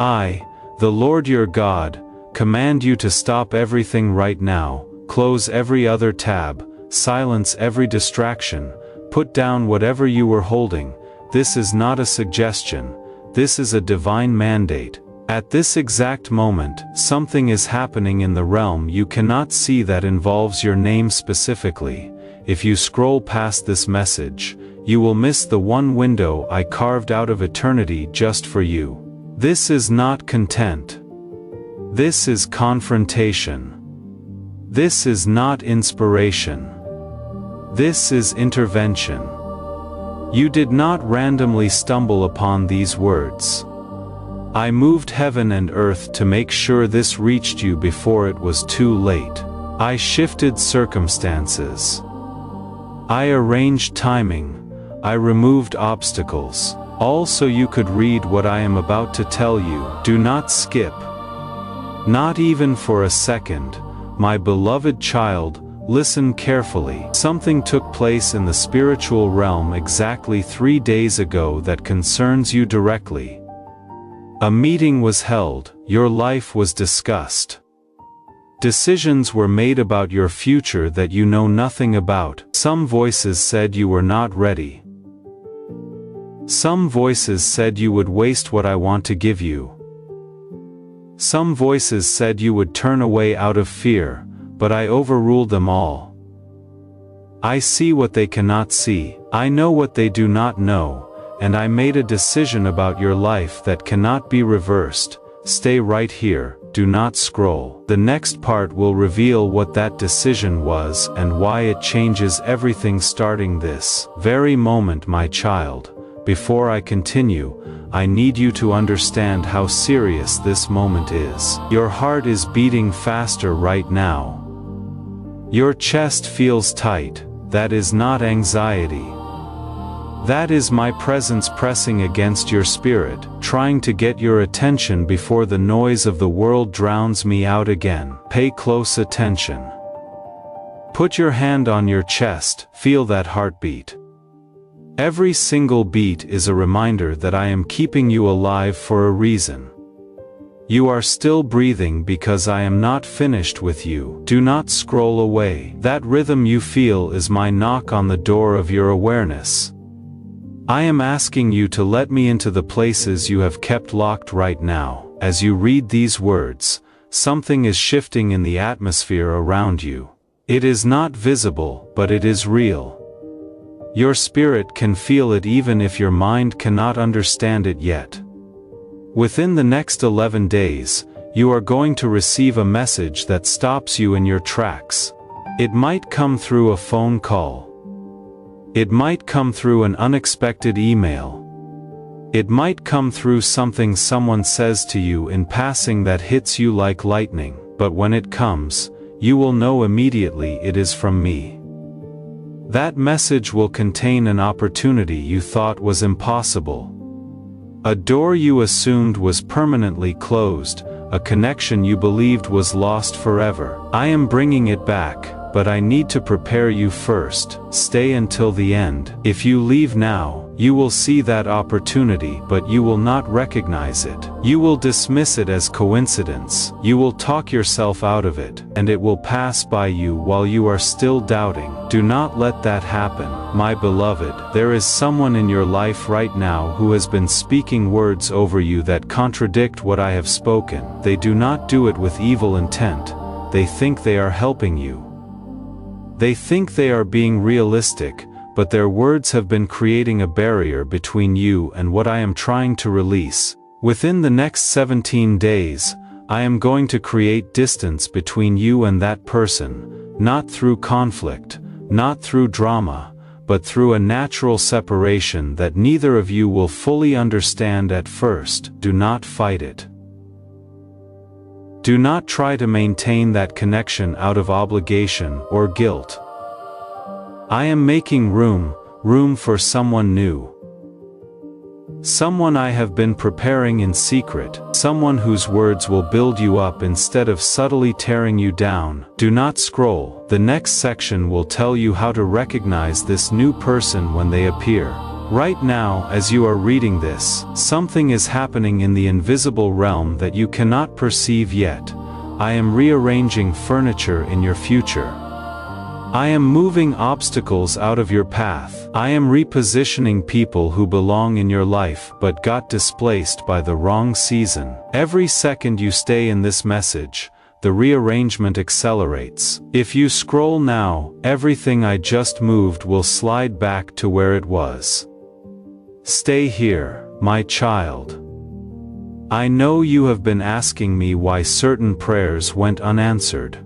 I, the Lord your God, command you to stop everything right now, close every other tab, silence every distraction, put down whatever you were holding. This is not a suggestion, this is a divine mandate. At this exact moment, something is happening in the realm you cannot see that involves your name specifically. If you scroll past this message, you will miss the one window I carved out of eternity just for you. This is not content. This is confrontation. This is not inspiration. This is intervention. You did not randomly stumble upon these words. I moved heaven and earth to make sure this reached you before it was too late. I shifted circumstances. I arranged timing. I removed obstacles. All so you could read what I am about to tell you. Do not skip. Not even for a second. My beloved child, listen carefully. Something took place in the spiritual realm exactly 3 days ago that concerns you directly. A meeting was held, your life was discussed. Decisions were made about your future that you know nothing about. Some voices said you were not ready. Some voices said you would waste what I want to give you. Some voices said you would turn away out of fear, but I overruled them all. I see what they cannot see, I know what they do not know, and I made a decision about your life that cannot be reversed. Stay right here, do not scroll. The next part will reveal what that decision was and why it changes everything starting this very moment, my child. Before I continue, I need you to understand how serious this moment is. Your heart is beating faster right now. Your chest feels tight. That is not anxiety. That is my presence pressing against your spirit, trying to get your attention before the noise of the world drowns me out again. Pay close attention. Put your hand on your chest, feel that heartbeat. Every single beat is a reminder that I am keeping you alive for a reason. You are still breathing because I am not finished with you. Do not scroll away. That rhythm you feel is my knock on the door of your awareness. I am asking you to let me into the places you have kept locked right now. As you read these words, something is shifting in the atmosphere around you. It is not visible, but it is real. Your spirit can feel it even if your mind cannot understand it yet. Within the next 11 days, you are going to receive a message that stops you in your tracks. It might come through a phone call. It might come through an unexpected email. It might come through something someone says to you in passing that hits you like lightning, but when it comes, you will know immediately it is from me. That message will contain an opportunity you thought was impossible. A door you assumed was permanently closed, a connection you believed was lost forever. I am bringing it back, but I need to prepare you first. Stay until the end. If you leave now, you will see that opportunity, but you will not recognize it. You will dismiss it as coincidence. You will talk yourself out of it, and it will pass by you while you are still doubting. Do not let that happen, my beloved. There is someone in your life right now who has been speaking words over you that contradict what I have spoken. They do not do it with evil intent. They think they are helping you. They think they are being realistic, but their words have been creating a barrier between you and what I am trying to release. Within the next 17 days, I am going to create distance between you and that person, not through conflict, not through drama, but through a natural separation that neither of you will fully understand at first. Do not fight it. Do not try to maintain that connection out of obligation or guilt. I am making room for someone new. Someone I have been preparing in secret, someone whose words will build you up instead of subtly tearing you down. Do not scroll. The next section will tell you how to recognize this new person when they appear. Right now, as you are reading this, something is happening in the invisible realm that you cannot perceive yet. I am rearranging furniture in your future. I am moving obstacles out of your path. I am repositioning people who belong in your life but got displaced by the wrong season. Every second you stay in this message, the rearrangement accelerates. If you scroll now, everything I just moved will slide back to where it was. Stay here, my child. I know you have been asking me why certain prayers went unanswered.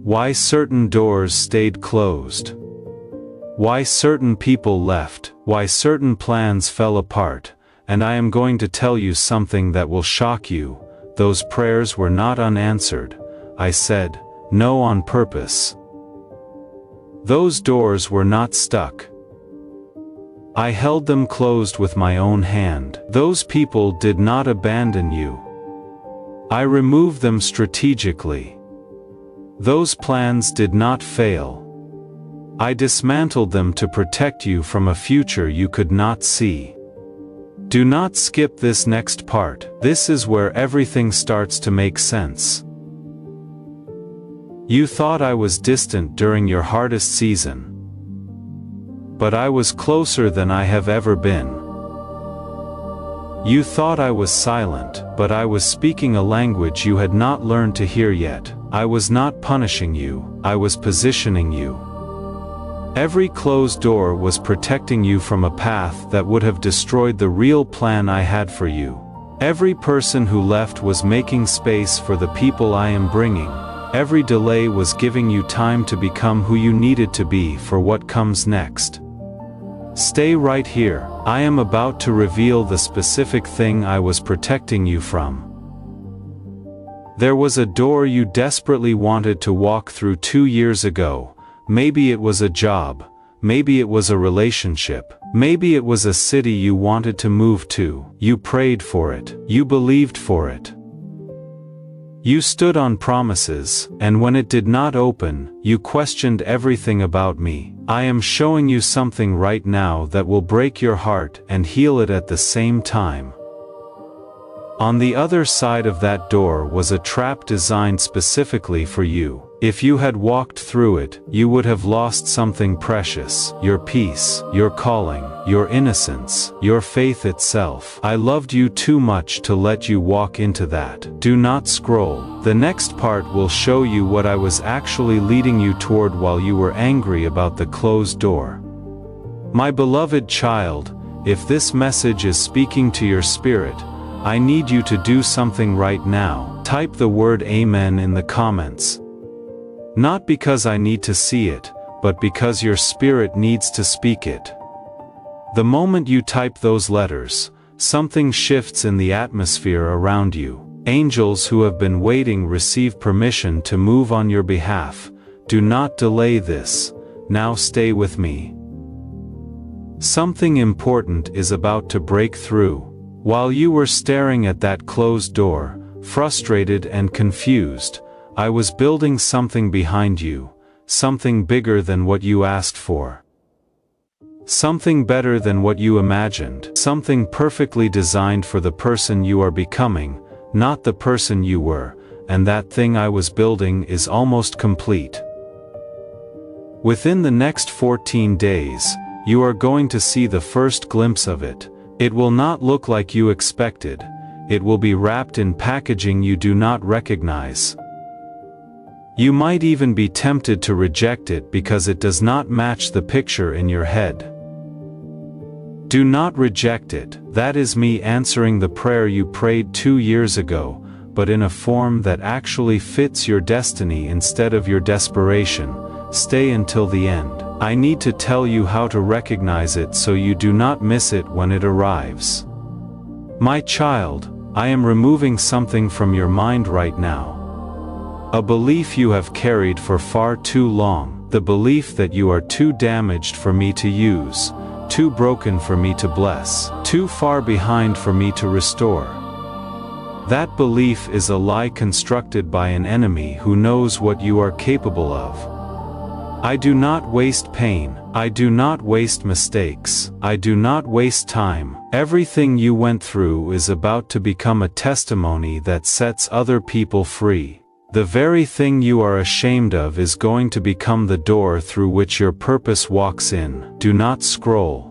Why certain doors stayed closed. Why certain people left, why certain plans fell apart, and I am going to tell you something that will shock you. Those prayers were not unanswered. I said, no, on purpose. Those doors were not stuck. I held them closed with my own hand. Those people did not abandon you. I removed them strategically. Those plans did not fail. I dismantled them to protect you from a future you could not see. Do not skip this next part. This is where everything starts to make sense. You thought I was distant during your hardest season. But I was closer than I have ever been. You thought I was silent, but I was speaking a language you had not learned to hear yet. I was not punishing you, I was positioning you. Every closed door was protecting you from a path that would have destroyed the real plan I had for you. Every person who left was making space for the people I am bringing. Every delay was giving you time to become who you needed to be for what comes next. Stay right here. I am about to reveal the specific thing I was protecting you from. There was a door you desperately wanted to walk through 2 years ago. Maybe it was a job. Maybe it was a relationship. Maybe it was a city you wanted to move to. You prayed for it. You believed for it. You stood on promises, and when it did not open, you questioned everything about me. I am showing you something right now that will break your heart and heal it at the same time. On the other side of that door was a trap designed specifically for you. If you had walked through it, you would have lost something precious. Your peace, your calling, your innocence, your faith itself. I loved you too much to let you walk into that. Do not scroll. The next part will show you what I was actually leading you toward while you were angry about the closed door. My beloved child, if this message is speaking to your spirit, I need you to do something right now. Type the word Amen in the comments. Not because I need to see it, but because your spirit needs to speak it. The moment you type those letters, something shifts in the atmosphere around you. Angels who have been waiting receive permission to move on your behalf. Do not delay this. Now stay with me. Something important is about to break through. While you were staring at that closed door, frustrated and confused, I was building something behind you, something bigger than what you asked for. Something better than what you imagined, something perfectly designed for the person you are becoming, not the person you were, and that thing I was building is almost complete. Within the next 14 days, you are going to see the first glimpse of it. It will not look like you expected. It will be wrapped in packaging you do not recognize. You might even be tempted to reject it because it does not match the picture in your head. Do not reject it. That is me answering the prayer you prayed 2 years ago, but in a form that actually fits your destiny instead of your desperation. Stay until the end. I need to tell you how to recognize it so you do not miss it when it arrives. My child, I am removing something from your mind right now. A belief you have carried for far too long, the belief that you are too damaged for me to use, too broken for me to bless, too far behind for me to restore. That belief is a lie constructed by an enemy who knows what you are capable of. I do not waste pain, I do not waste mistakes. I do not waste time. Everything you went through is about to become a testimony that sets other people free. The very thing you are ashamed of is going to become the door through which your purpose walks in. Do not scroll.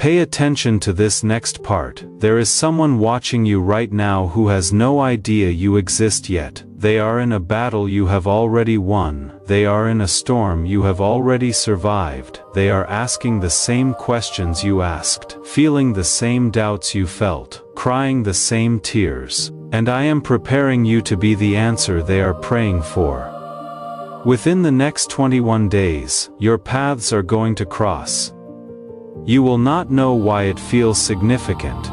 Pay attention to this next part. There is someone watching you right now who has no idea you exist yet. They are in a battle you have already won. They are in a storm you have already survived. They are asking the same questions you asked, feeling the same doubts you felt, crying the same tears. And I am preparing you to be the answer they are praying for. Within the next 21 days, your paths are going to cross. You will not know why it feels significant.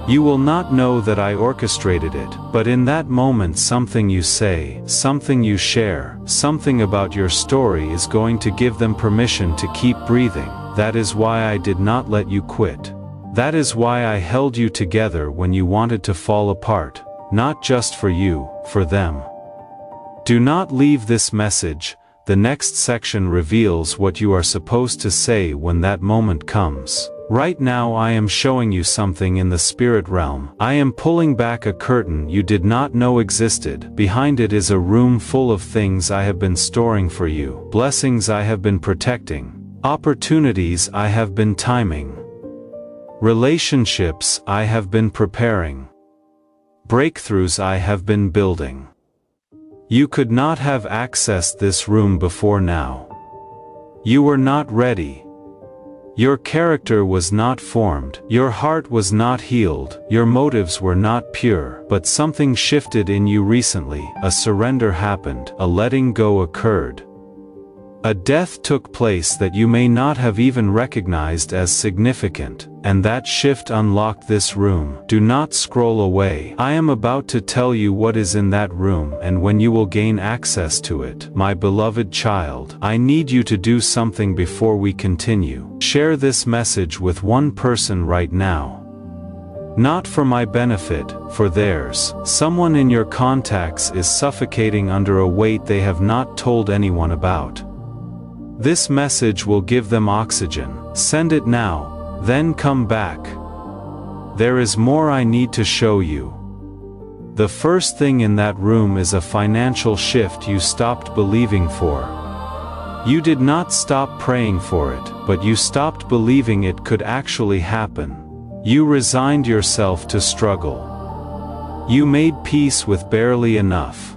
You will not know that I orchestrated it, but in that moment something you say, something you share, something about your story is going to give them permission to keep breathing. That is why I did not let you quit. That is why I held you together when you wanted to fall apart, not just for you, for them. Do not leave this message. The next section reveals what you are supposed to say when that moment comes. Right now I am showing you something in the spirit realm. I am pulling back a curtain you did not know existed. Behind it is a room full of things I have been storing for you, blessings I have been protecting, opportunities I have been timing, relationships I have been preparing, breakthroughs I have been building. You could not have accessed this room before now. You were not ready. Your character was not formed. Your heart was not healed. Your motives were not pure. But something shifted in you recently. A surrender happened. A letting go occurred. A death took place that you may not have even recognized as significant, and that shift unlocked this room. Do not scroll away. I am about to tell you what is in that room and when you will gain access to it. My beloved child, I need you to do something before we continue. Share this message with one person right now. Not for my benefit, for theirs. Someone in your contacts is suffocating under a weight they have not told anyone about. This message will give them oxygen. Send it now, then come back. There is more I need to show you. The first thing in that room is a financial shift you stopped believing for. You did not stop praying for it, but you stopped believing it could actually happen. You resigned yourself to struggle. You made peace with barely enough.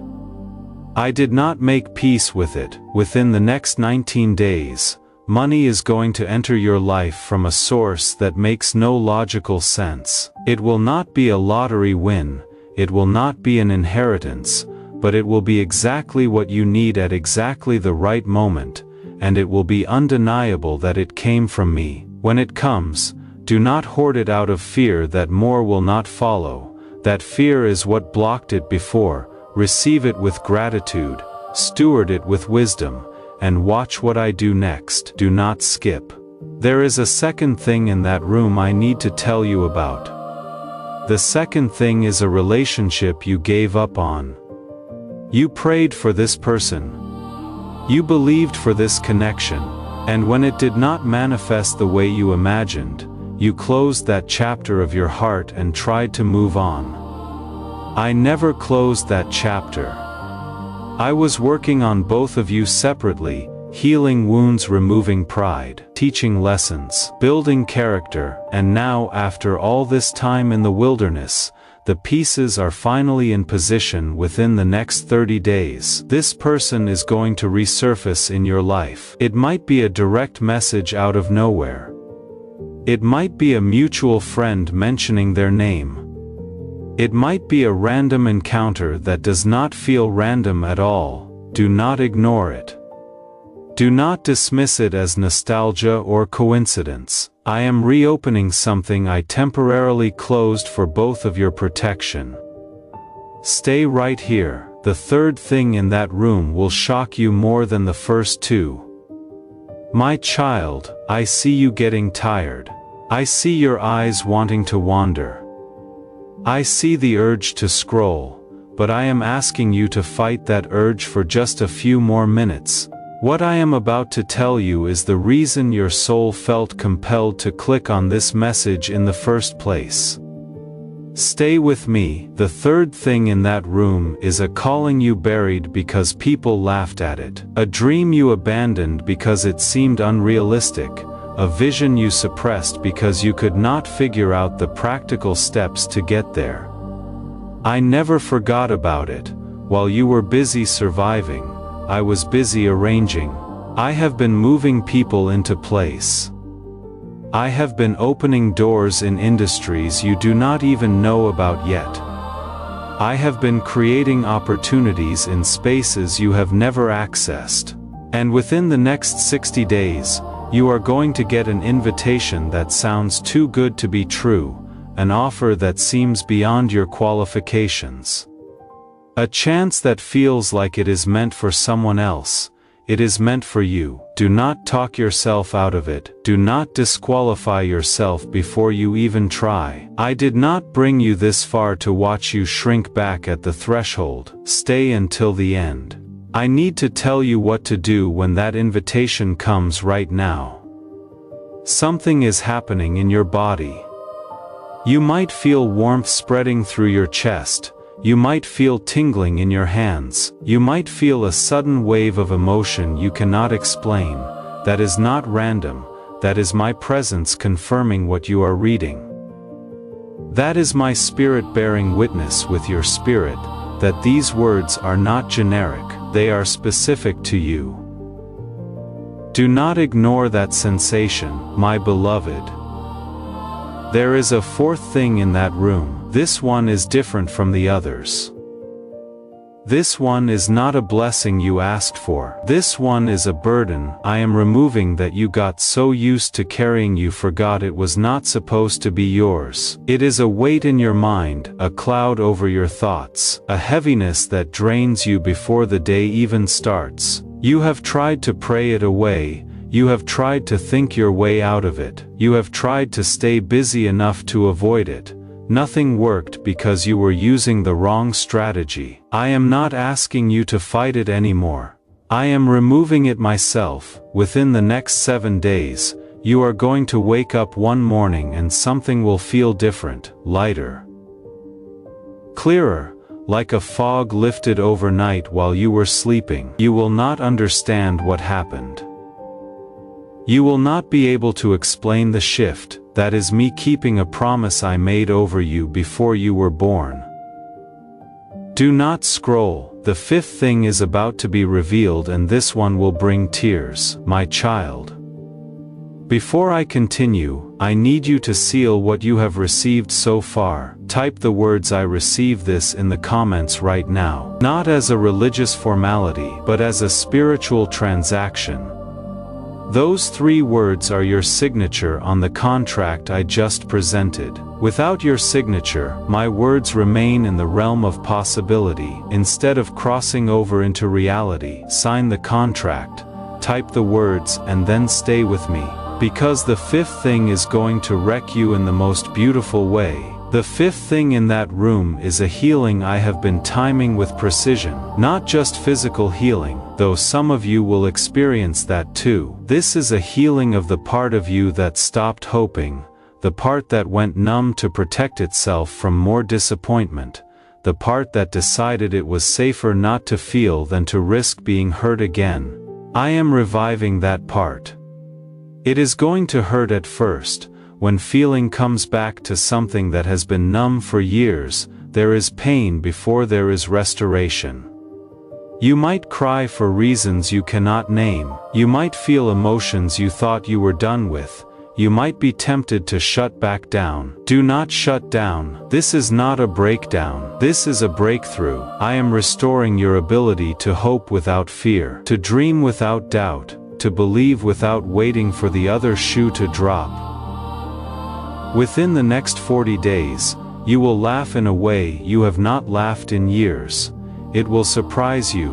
I did not make peace with it. Within the next 19 days, money is going to enter your life from a source that makes no logical sense. It will not be a lottery win, it will not be an inheritance, but it will be exactly what you need at exactly the right moment, and it will be undeniable that it came from me. When it comes, do not hoard it out of fear that more will not follow. That fear is what blocked it before. Receive it with gratitude, steward it with wisdom, and watch what I do next. Do not skip. There is a second thing in that room I need to tell you about. The second thing is a relationship you gave up on. You prayed for this person. You believed for this connection, and when it did not manifest the way you imagined, you closed that chapter of your heart and tried to move on. I never closed that chapter. I was working on both of you separately, healing wounds, removing pride, teaching lessons, building character, and now after all this time in the wilderness, the pieces are finally in position. Within the next 30 days. This person is going to resurface in your life. It might be a direct message out of nowhere. It might be a mutual friend mentioning their name. It might be a random encounter that does not feel random at all. Do not ignore it. Do not dismiss it as nostalgia or coincidence. I am reopening something I temporarily closed for both of your protection. Stay right here. The third thing in that room will shock you more than the first two. My child, I see you getting tired. I see your eyes wanting to wander. I see the urge to scroll, but I am asking you to fight that urge for just a few more minutes. What I am about to tell you is the reason your soul felt compelled to click on this message in the first place. Stay with me. The third thing in that room is a calling you buried because people laughed at it, a dream you abandoned because it seemed unrealistic, a vision you suppressed because you could not figure out the practical steps to get there. I never forgot about it. While you were busy surviving, I was busy arranging. I have been moving people into place. I have been opening doors in industries you do not even know about yet. I have been creating opportunities in spaces you have never accessed. And within the next 60 days, you are going to get an invitation that sounds too good to be true, an offer that seems beyond your qualifications. A chance that feels like it is meant for someone else. It is meant for you. Do not talk yourself out of it. Do not disqualify yourself before you even try. I did not bring you this far to watch you shrink back at the threshold. Stay until the end. I need to tell you what to do when that invitation comes right now. Something is happening in your body. You might feel warmth spreading through your chest. You might feel tingling in your hands. You might feel a sudden wave of emotion you cannot explain. That is not random. That is my presence confirming what you are reading. That is my spirit bearing witness with your spirit, that these words are not generic, they are specific to you. Do not ignore that sensation, my beloved. There is a fourth thing in that room. This one is different from the others. This one is not a blessing you asked for. This one is a burden I am removing that you got so used to carrying you forgot it was not supposed to be yours. It is a weight in your mind, a cloud over your thoughts, a heaviness that drains you before the day even starts. You have tried to pray it away. You have tried to think your way out of it. You have tried to stay busy enough to avoid it. Nothing worked because you were using the wrong strategy. I am not asking you to fight it anymore. I am removing it myself. Within the next 7 days, you are going to wake up one morning and something will feel different, lighter, clearer, like a fog lifted overnight while you were sleeping. You will not understand what happened. You will not be able to explain the shift. That is me keeping a promise I made over you before you were born. Do not scroll. The fifth thing is about to be revealed and this one will bring tears, my child. Before I continue, I need you to seal what you have received so far. Type the words "I receive this" in the comments right now. Not as a religious formality, but as a spiritual transaction. Those 3 words are your signature on the contract I just presented. Without your signature, my words remain in the realm of possibility. Instead of crossing over into reality, sign the contract, type the words, and then stay with me. Because the fifth thing is going to wreck you in the most beautiful way. The fifth thing in that room is a healing I have been timing with precision. Not just physical healing, though some of you will experience that too. This is a healing of the part of you that stopped hoping, the part that went numb to protect itself from more disappointment, the part that decided it was safer not to feel than to risk being hurt again. I am reviving that part. It is going to hurt at first. When feeling comes back to something that has been numb for years, there is pain before there is restoration. You might cry for reasons you cannot name. You might feel emotions you thought you were done with. You might be tempted to shut back down. Do not shut down. This is not a breakdown. This is a breakthrough. I am restoring your ability to hope without fear, to dream without doubt, to believe without waiting for the other shoe to drop. Within the next 40 days, you will laugh in a way you have not laughed in years. It will surprise you.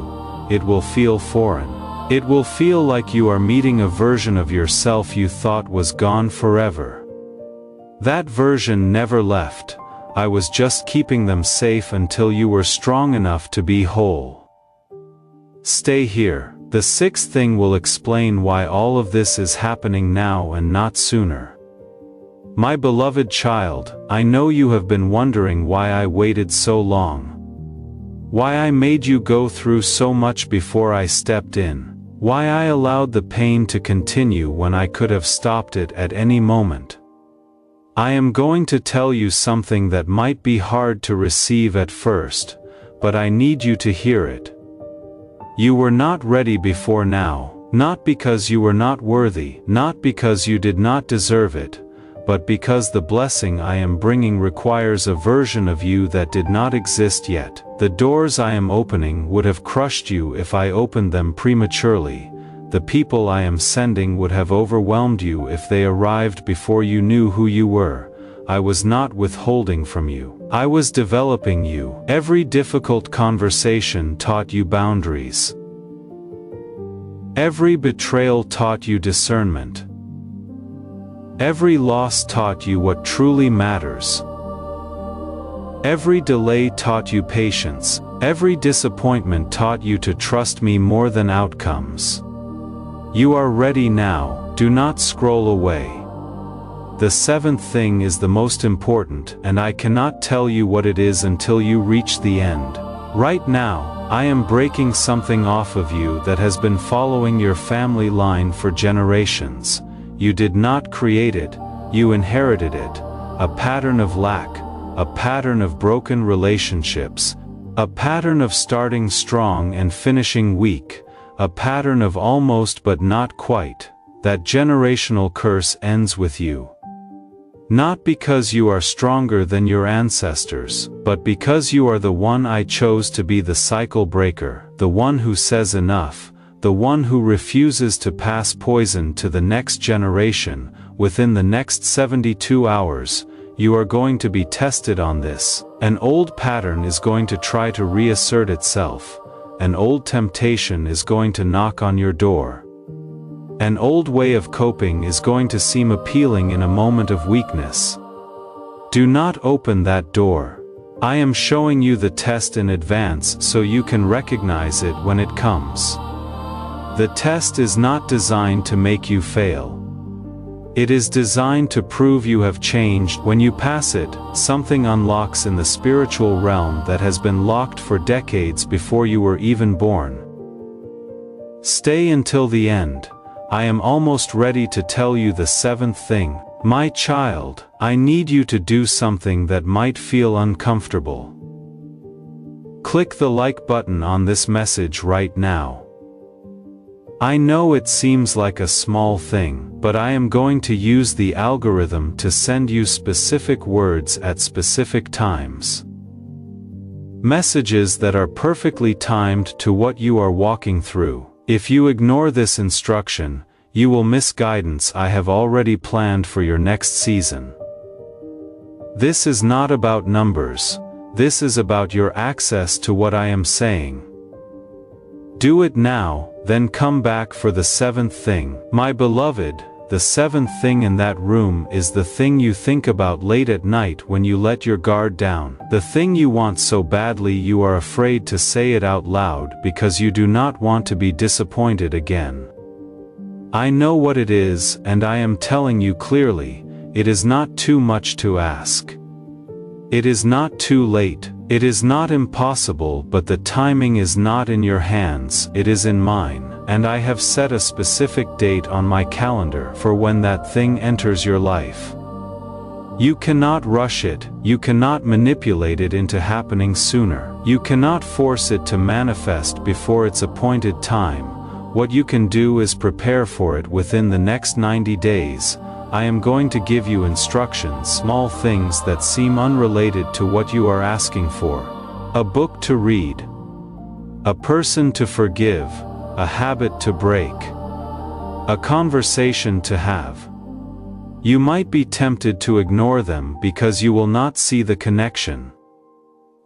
It will feel foreign. It will feel like you are meeting a version of yourself you thought was gone forever. That version never left. I was just keeping them safe until you were strong enough to be whole. Stay here. The sixth thing will explain why all of this is happening now and not sooner. My beloved child, I know you have been wondering why I waited so long. Why I made you go through so much before I stepped in. Why I allowed the pain to continue when I could have stopped it at any moment. I am going to tell you something that might be hard to receive at first, but I need you to hear it. You were not ready before now, not because you were not worthy, not because you did not deserve it, but because the blessing I am bringing requires a version of you that did not exist yet. The doors I am opening would have crushed you if I opened them prematurely. The people I am sending would have overwhelmed you if they arrived before you knew who you were. I was not withholding from you. I was developing you. Every difficult conversation taught you boundaries. Every betrayal taught you discernment. Every loss taught you what truly matters. Every delay taught you patience. Every disappointment taught you to trust me more than outcomes. You are ready now, do not scroll away. The seventh thing is the most important, and I cannot tell you what it is until you reach the end. Right now, I am breaking something off of you that has been following your family line for generations. You did not create it, you inherited it. A pattern of lack, a pattern of broken relationships, a pattern of starting strong and finishing weak, a pattern of almost but not quite. That generational curse ends with you. Not because you are stronger than your ancestors, but because you are the one I chose to be the cycle breaker, the one who says enough, the one who refuses to pass poison to the next generation. Within the next 72 hours, you are going to be tested on this. An old pattern is going to try to reassert itself. An old temptation is going to knock on your door. An old way of coping is going to seem appealing in a moment of weakness. Do not open that door. I am showing you the test in advance so you can recognize it when it comes. The test is not designed to make you fail. It is designed to prove you have changed. When you pass it, something unlocks in the spiritual realm that has been locked for decades before you were even born. Stay until the end. I am almost ready to tell you the seventh thing. My child, I need you to do something that might feel uncomfortable. Click the like button on this message right now. I know it seems like a small thing, but I am going to use the algorithm to send you specific words at specific times. Messages that are perfectly timed to what you are walking through. If you ignore this instruction, you will miss guidance I have already planned for your next season. This is not about numbers. This is about your access to what I am saying. Do it now, then come back for the seventh thing. My beloved, the seventh thing in that room is the thing you think about late at night when you let your guard down. The thing you want so badly you are afraid to say it out loud because you do not want to be disappointed again. I know what it is, and I am telling you clearly, it is not too much to ask. It is not too late. It is not impossible, but the timing is not in your hands, it is in mine, and I have set a specific date on my calendar for when that thing enters your life. You cannot rush it, you cannot manipulate it into happening sooner. You cannot force it to manifest before its appointed time. What you can do is prepare for it within the next 90 days. I am going to give you instructions, small things that seem unrelated to what you are asking for. A book to read. A person to forgive. A habit to break. A conversation to have. You might be tempted to ignore them because you will not see the connection.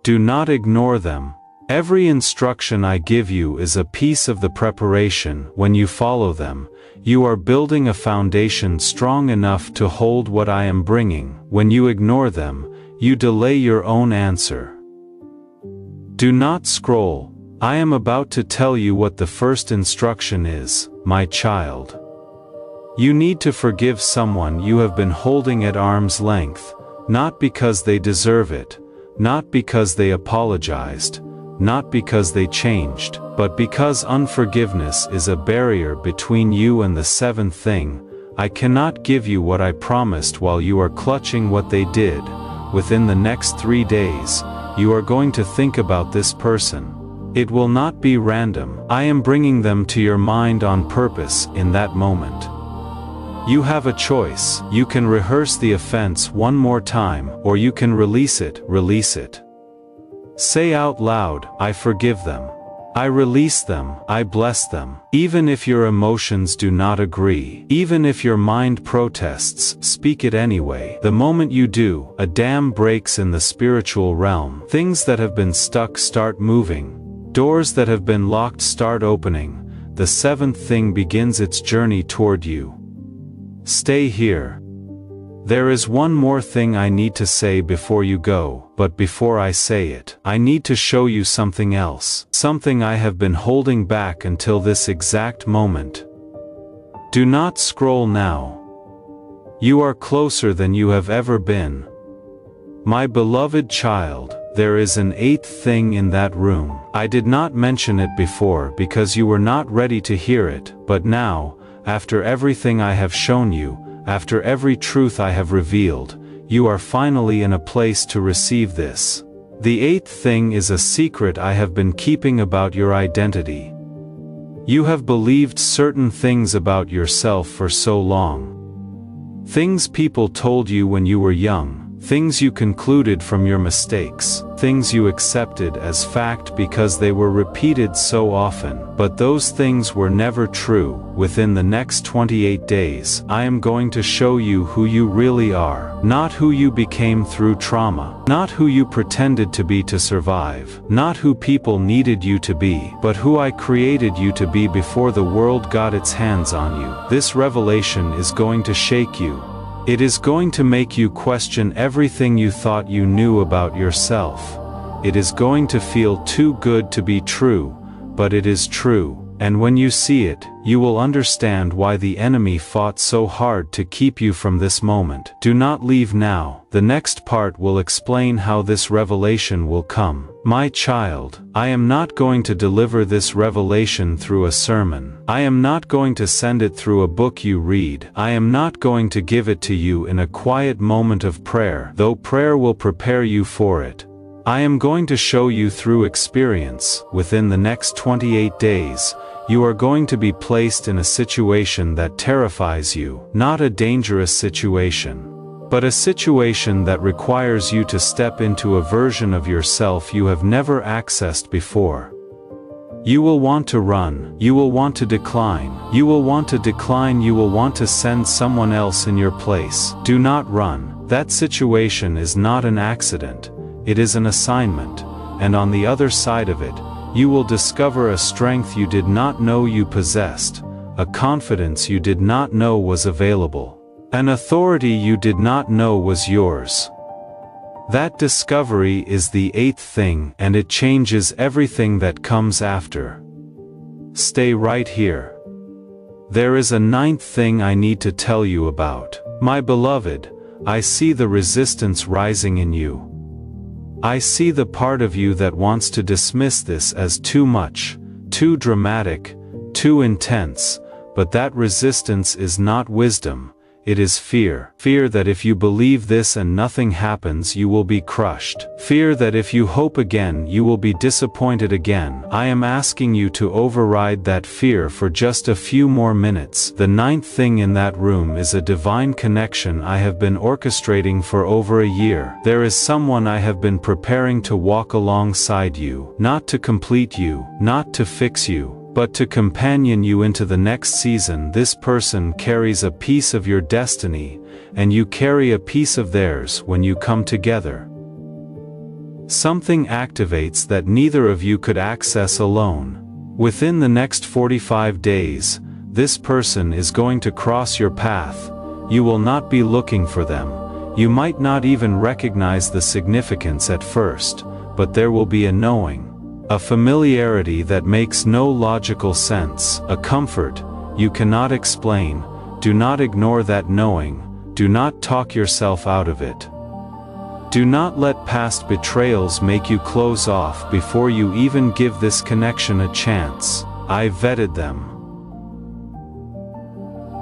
Do not ignore them. Every instruction I give you is a piece of the preparation. When you follow them, you are building a foundation strong enough to hold what I am bringing. When you ignore them, you delay your own answer. Do not scroll. I am about to tell you what the first instruction is, my child. You need to forgive someone you have been holding at arm's length, not because they deserve it, not because they apologized, not because they changed, but because unforgiveness is a barrier between you and the seventh thing. I cannot give you what I promised while you are clutching what they did. Within the next 3 days, you are going to think about this person. It will not be random. I am bringing them to your mind on purpose in that moment. You have a choice. You can rehearse the offense one more time, or you can release it. Release it. Say out loud, I forgive them. I release them. I bless them. Even if your emotions do not agree, even if your mind protests, speak it anyway. The moment you do, a dam breaks in the spiritual realm. Things that have been stuck start moving. Doors that have been locked start opening. The seventh thing begins its journey toward you. Stay here. There is one more thing I need to say before you go, but before I say it, I need to show you something else, something I have been holding back until this exact moment. Do not scroll now. You are closer than you have ever been. My beloved child, there is an eighth thing in that room. I did not mention it before because you were not ready to hear it, but now, after everything I have shown you, after every truth I have revealed, you are finally in a place to receive this. The eighth thing is a secret I have been keeping about your identity. You have believed certain things about yourself for so long. Things people told you when you were young, things you concluded from your mistakes, things you accepted as fact because they were repeated so often, but those things were never true. Within the next 28 days, I am going to show you who you really are, not who you became through trauma, not who you pretended to be to survive, not who people needed you to be, but who I created you to be before the world got its hands on you. This revelation is going to shake you. It is going to make you question everything you thought you knew about yourself. It is going to feel too good to be true, but it is true. And when you see it, you will understand why the enemy fought so hard to keep you from this moment. Do not leave now. The next part will explain how this revelation will come. My child, I am not going to deliver this revelation through a sermon. I am not going to send it through a book you read. I am not going to give it to you in a quiet moment of prayer, though prayer will prepare you for it. I am going to show you through experience. Within the next 28 days, you are going to be placed in a situation that terrifies you, not a dangerous situation, but a situation that requires you to step into a version of yourself you have never accessed before. You will want to run, you will want to decline, you will want to decline, you will want to send someone else in your place. Do not run. That situation is not an accident. It is an assignment, and on the other side of it, you will discover a strength you did not know you possessed, a confidence you did not know was available, an authority you did not know was yours. That discovery is the eighth thing, and it changes everything that comes after. Stay right here. There is a ninth thing I need to tell you about. My beloved, I see the resistance rising in you. I see the part of you that wants to dismiss this as too much, too dramatic, too intense, but that resistance is not wisdom, it is fear. Fear that if you believe this and nothing happens you will be crushed. Fear that if you hope again you will be disappointed again. I am asking you to override that fear for just a few more minutes. The ninth thing in that room is a divine connection I have been orchestrating for over a year. There is someone I have been preparing to walk alongside you, not to complete you, not to fix you, but to companion you into the next season. This person carries a piece of your destiny, and you carry a piece of theirs when you come together. Something activates that neither of you could access alone. Within the next 45 days, this person is going to cross your path. You will not be looking for them. You might not even recognize the significance at first, but there will be a knowing. A familiarity that makes no logical sense, a comfort you cannot explain. Do not ignore that knowing, do not talk yourself out of it. Do not let past betrayals make you close off before you even give this connection a chance. I vetted them.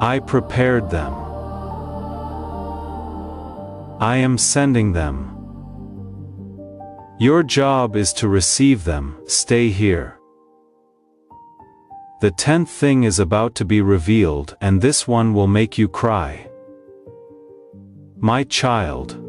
I prepared them. I am sending them. Your job is to receive them. Stay here. The 10th thing is about to be revealed, and this one will make you cry. My child.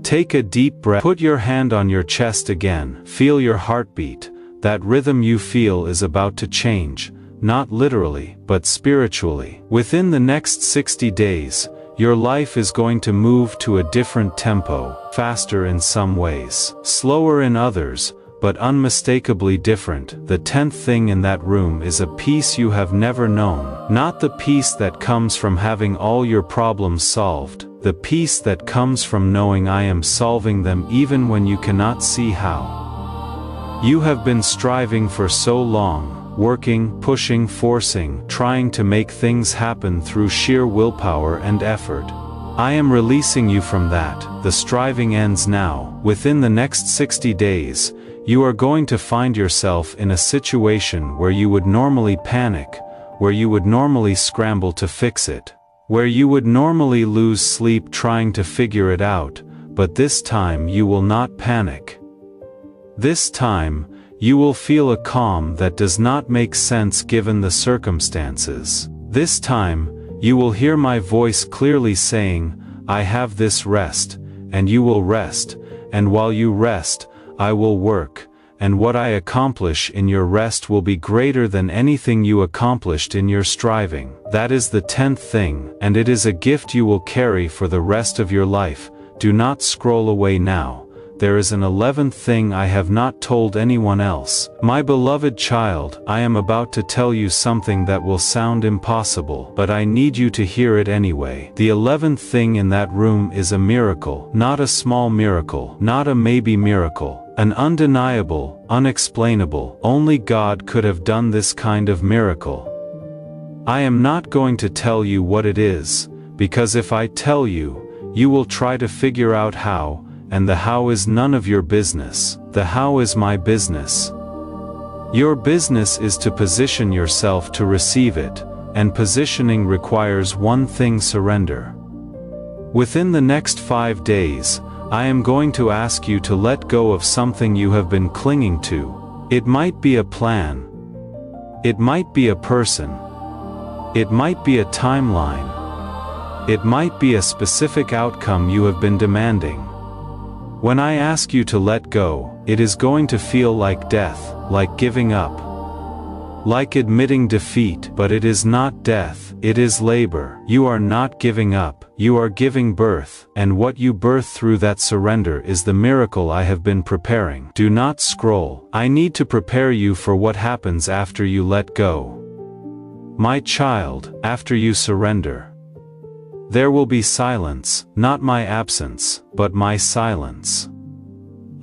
Take a deep breath. Put your hand on your chest again. Feel your heartbeat. That rhythm you feel is about to change, not literally, but spiritually. Within the next 60 days, your life is going to move to a different tempo, faster in some ways, slower in others, but unmistakably different. The 10th thing in that room is a peace you have never known. Not the peace that comes from having all your problems solved, the peace that comes from knowing I am solving them even when you cannot see how. You have been striving for so long, working, pushing, forcing, trying to make things happen through sheer willpower and effort. I am releasing you from that. The striving ends now. Within the next 60 days, you are going to find yourself in a situation where you would normally panic, where you would normally scramble to fix it, where you would normally lose sleep trying to figure it out, but this time you will not panic. This time, you will feel a calm that does not make sense given the circumstances. This time, you will hear my voice clearly saying, I have this rest, and you will rest, and while you rest, I will work, and what I accomplish in your rest will be greater than anything you accomplished in your striving. That is the 10th thing, and it is a gift you will carry for the rest of your life. Do not scroll away now. There is an 11th thing I have not told anyone else. My beloved child, I am about to tell you something that will sound impossible, but I need you to hear it anyway. The 11th thing in that room is a miracle, not a small miracle, not a maybe miracle. An undeniable, unexplainable, only God could have done this kind of miracle. I am not going to tell you what it is, because if I tell you, you will try to figure out how, and the how is none of your business. The how is my business. Your business is to position yourself to receive it, and positioning requires one thing: surrender. Within the next 5 days, I am going to ask you to let go of something you have been clinging to. It might be a plan. It might be a person. It might be a timeline. It might be a specific outcome you have been demanding. When I ask you to let go, it is going to feel like death, like giving up, like admitting defeat, but it is not death, it is labor. You are not giving up, you are giving birth, and what you birth through that surrender is the miracle I have been preparing. Do not scroll. I need to prepare you for what happens after you let go. My child, after you surrender, there will be silence, not my absence, but my silence.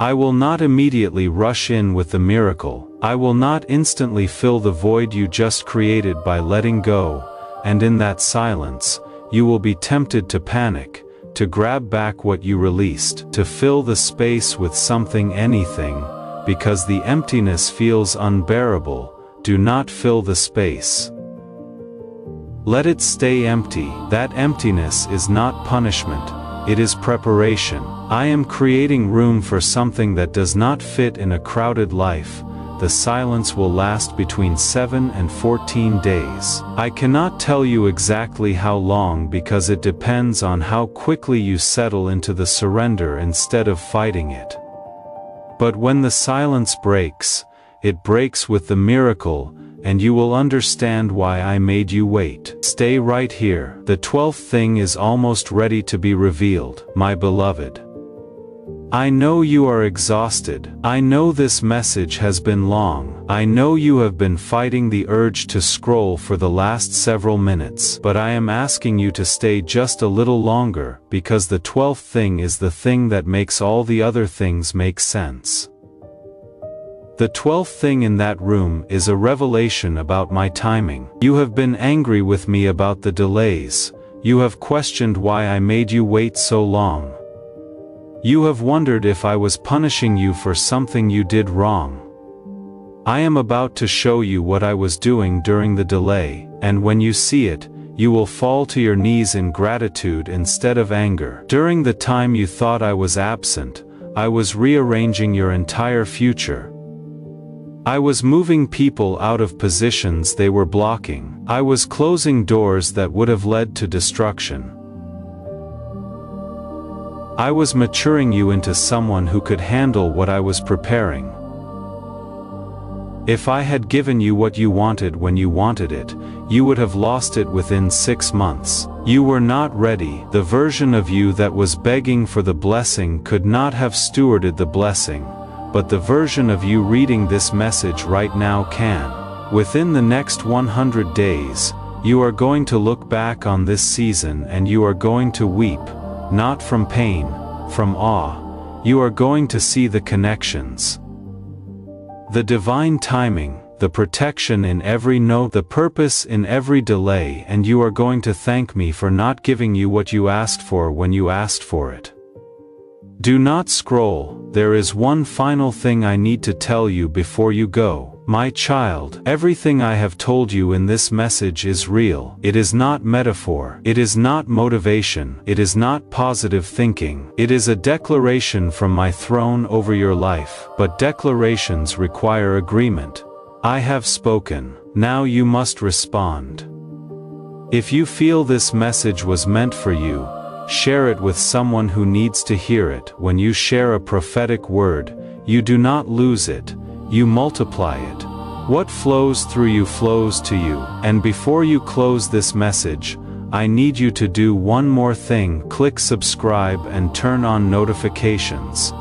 I will not immediately rush in with the miracle. I will not instantly fill the void you just created by letting go, and in that silence, you will be tempted to panic, to grab back what you released, to fill the space with something, anything, because the emptiness feels unbearable. Do not fill the space. Let it stay empty. That emptiness is not punishment, it is preparation. I am creating room for something that does not fit in a crowded life. The silence will last between 7 and 14 days. I cannot tell you exactly how long because it depends on how quickly you settle into the surrender instead of fighting it. But when the silence breaks, it breaks with the miracle, and you will understand why I made you wait. Stay right here. The 12th thing is almost ready to be revealed, my beloved. I know you are exhausted. I know this message has been long. I know you have been fighting the urge to scroll for the last several minutes. But I am asking you to stay just a little longer, because the 12th thing is the thing that makes all the other things make sense. The 12th thing in that room is a revelation about my timing. You have been angry with me about the delays. You have questioned why I made you wait so long. You have wondered if I was punishing you for something you did wrong. I am about to show you what I was doing during the delay, and when you see it, you will fall to your knees in gratitude instead of anger. During the time you thought I was absent, I was rearranging your entire future. I was moving people out of positions they were blocking. I was closing doors that would have led to destruction. I was maturing you into someone who could handle what I was preparing. If I had given you what you wanted when you wanted it, you would have lost it within 6 months. You were not ready. The version of you that was begging for the blessing could not have stewarded the blessing, but the version of you reading this message right now can. Within the next 100 days, you are going to look back on this season and you are going to weep, not from pain, from awe. You are going to see the connections. The divine timing, the protection in every no, the purpose in every delay, and you are going to thank me for not giving you what you asked for when you asked for it. Do not scroll. There is one final thing I need to tell you before you go. My child, everything I have told you in this message is real. It is not metaphor. It is not motivation. It is not positive thinking. It is a declaration from my throne over your life. But declarations require agreement. I have spoken. Now you must respond. If you feel this message was meant for you, share it with someone who needs to hear it. When you share a prophetic word, you do not lose it, you multiply it. What flows through you flows to you. And before you close this message, I need you to do one more thing. Click subscribe and turn on notifications.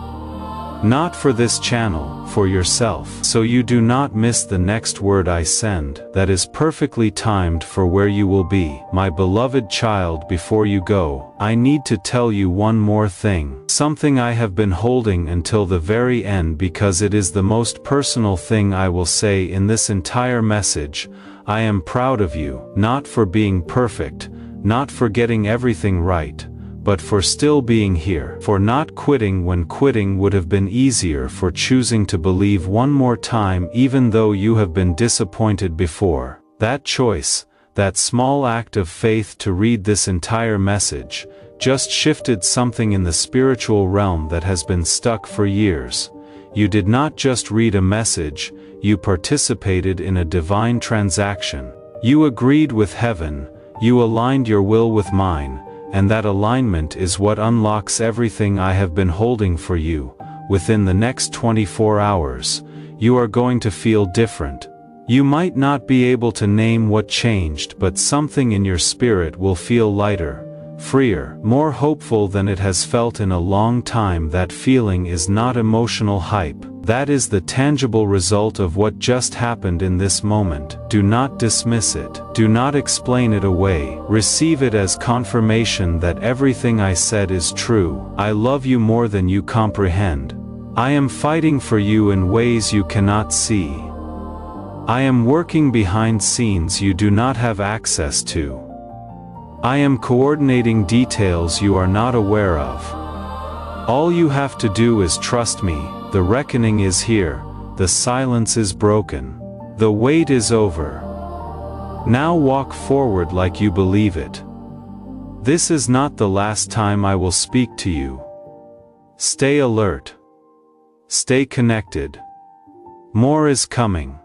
Not for this channel, for yourself, so you do not miss the next word I send that is perfectly timed for where you will be. My beloved child, before you go, I need to tell you one more thing, something I have been holding until the very end because it is the most personal thing I will say in this entire message. I am proud of you, not for being perfect, not for getting everything right, but for still being here, for not quitting when quitting would have been easier, for choosing to believe one more time even though you have been disappointed before. That choice, that small act of faith to read this entire message, just shifted something in the spiritual realm that has been stuck for years. You did not just read a message, you participated in a divine transaction. You agreed with heaven, you aligned your will with mine, and that alignment is what unlocks everything I have been holding for you. Within the next 24 hours, you are going to feel different. You might not be able to name what changed, but something in your spirit will feel lighter, freer, more hopeful than it has felt in a long time. That feeling is not emotional hype. That is the tangible result of what just happened in this moment. Do not dismiss it. Do not explain it away. Receive it as confirmation that everything I said is true. I love you more than you comprehend. I am fighting for you in ways you cannot see. I am working behind scenes you do not have access to. I am coordinating details you are not aware of. All you have to do is trust me. The reckoning is here, the silence is broken. The wait is over. Now walk forward like you believe it. This is not the last time I will speak to you. Stay alert. Stay connected. More is coming.